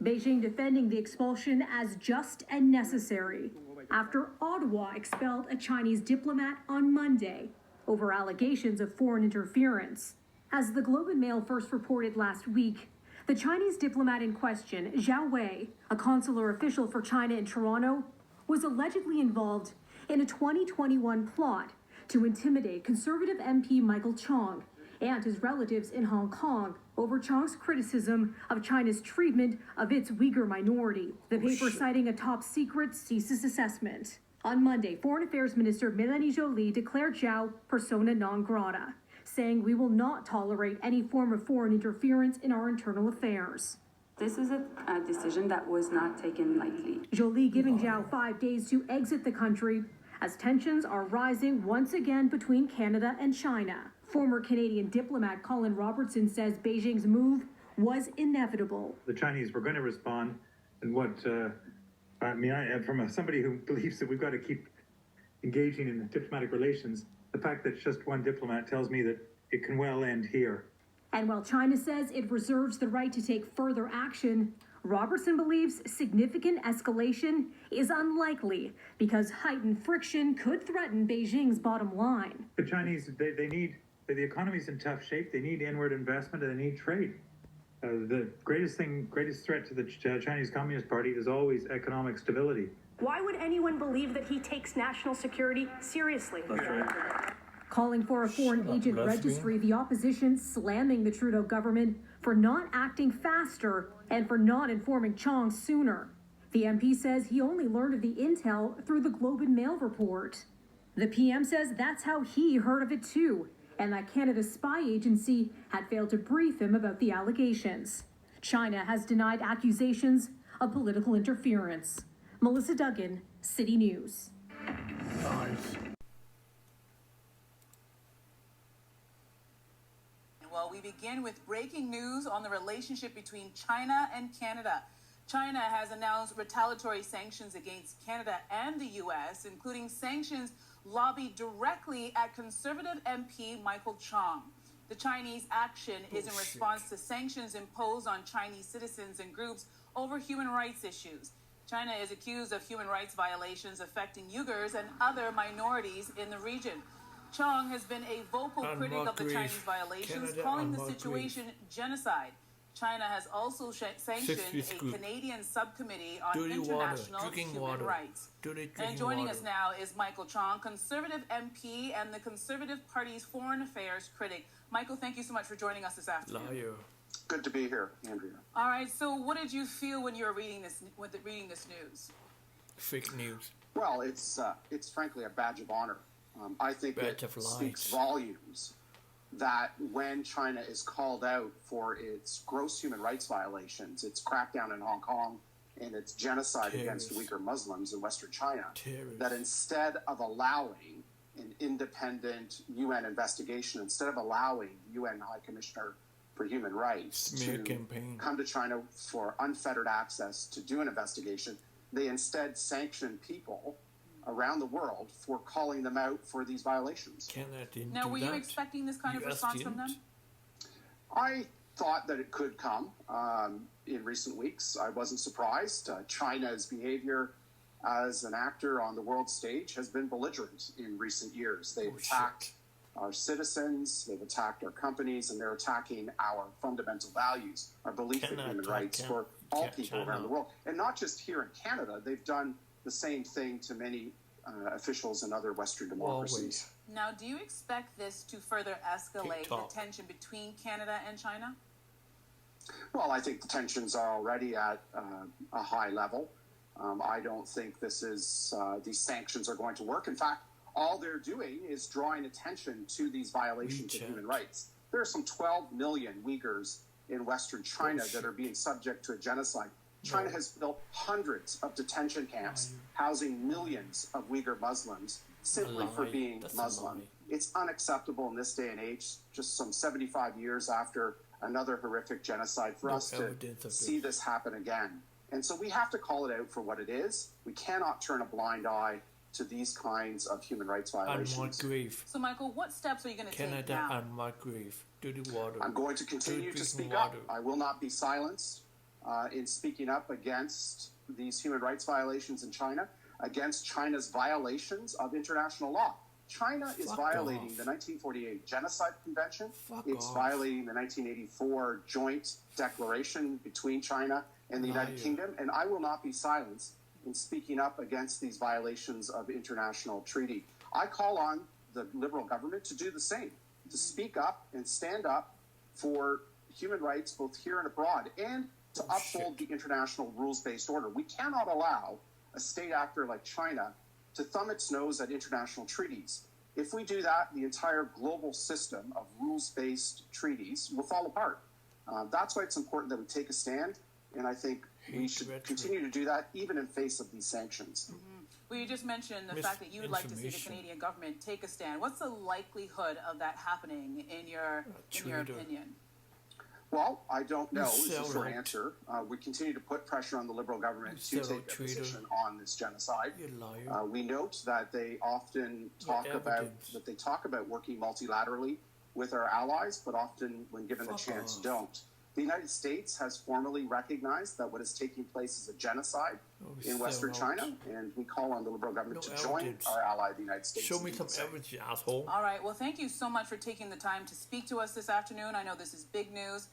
Beijing defending the expulsion as just and necessary after Ottawa expelled a Chinese diplomat on Monday over allegations of foreign interference. As the Globe and Mail first reported last week, the Chinese diplomat in question, Zhao Wei, a consular official for China in Toronto, was allegedly involved in a 2021 plot to intimidate Conservative MP Michael Chong and his relatives in Hong Kong over Chong's criticism of China's treatment of its Uyghur minority. The paper citing a top-secret CSIS assessment. On Monday, Foreign Affairs Minister Mélanie Joly declared Zhao persona non grata, saying we will not tolerate any form of foreign interference in our internal affairs. This is a decision that was not taken lightly. Joly giving Zhao 5 days to exit the country as tensions are rising once again between Canada and China. Former Canadian diplomat Colin Robertson says Beijing's move was inevitable. The Chinese were going to respond, and from somebody who believes that we've got to keep engaging in diplomatic relations, the fact that it's just one diplomat tells me that it can well end here. And while China says it reserves the right to take further action, Robertson believes significant escalation is unlikely because heightened friction could threaten Beijing's bottom line. The Chinese, they need, the economy's in tough shape, they need inward investment, and they need trade. The greatest threat to the Chinese Communist Party is always economic stability. Why would anyone believe that he takes national security seriously? That's right. Calling for a foreign agent registry, the opposition slamming the Trudeau government for not acting faster and for not informing Chong sooner. The MP says he only learned of the intel through the Globe and Mail report. The PM says that's how he heard of it too, and that Canada's spy agency had failed to brief him about the allegations. China has denied accusations of political interference. Melissa Duggan, City News. Nice. Well, we begin with breaking news on the relationship between China and Canada. China has announced retaliatory sanctions against Canada and the U.S., including sanctions lobbied directly at Conservative MP Michael Chong. The Chinese action is in response to sanctions imposed on Chinese citizens and groups over human rights issues. China is accused of human rights violations affecting Uyghurs and other minorities in the region. Chong has been a vocal critic of the Chinese violations, calling the situation genocide. China has also sanctioned a Canadian subcommittee on international human rights. And joining us now is Michael Chong, Conservative MP and the Conservative Party's foreign affairs critic. Michael, thank you so much for joining us this afternoon. Liar. Good to be here, Andrea. All right, so what did you feel when you were reading this news? Fake news. Well, it's frankly a badge of honor. I think it speaks volumes that when China is called out for its gross human rights violations, its crackdown in Hong Kong, and its genocide against Uyghur Muslims in Western China, that instead of allowing an independent UN investigation, instead of allowing UN High Commissioner for Human Rights to come to China for unfettered access to do an investigation, they instead sanction people around the world for calling them out for these violations. Now, were you expecting this kind of response from them? I thought that it could come in recent weeks. I wasn't surprised. China's behavior as an actor on the world stage has been belligerent in recent years. They've attacked our citizens, they've attacked our companies, and they're attacking our fundamental values, our belief in human rights for all people around the world. And not just here in Canada, they've done the same thing to many officials in other Western democracies. Now, do you expect this to further escalate the tension between Canada and China? Well, I think the tensions are already at a high level. I don't think these sanctions are going to work. In fact, all they're doing is drawing attention to these violations of human rights. There are some 12 million Uyghurs in Western China that are being subject to a genocide. China has built hundreds of detention camps housing millions of Uyghur Muslims simply for being Muslim. It's unacceptable in this day and age, just some 75 years after another horrific genocide, for us to see this happen again. And so we have to call it out for what it is. We cannot turn a blind eye to these kinds of human rights violations. So, Michael, what steps are you going to take now? I'm going to continue to speak up. I will not be silenced. in speaking up against these human rights violations in China, against China's violations of international law. China is violating the 1948 Genocide Convention. It's violating the 1984 Joint Declaration between China and the United Kingdom. And I will not be silenced in speaking up against these violations of international treaty. I call on the Liberal government to do the same, to speak up and stand up for human rights both here and abroad, and to uphold the international rules-based order. We cannot allow a state actor like China to thumb its nose at international treaties. If we do that, the entire global system of rules-based treaties will fall apart. That's why it's important that we take a stand, and I think we should continue to do that even in face of these sanctions. Well, you just mentioned the fact that you would like to see the Canadian government take a stand. What's the likelihood of that happening in your opinion? Well, I don't know is the short answer. We continue to put pressure on the Liberal government to take a position on this genocide. We note that they often talk about working multilaterally with our allies, but often, when given the chance, don't. The United States has formally recognized that what is taking place is a genocide in Western China, and we call on the Liberal government to join our ally, the United States. Show me some evidence, you asshole. All right. Well, thank you so much for taking the time to speak to us this afternoon. I know this is big news.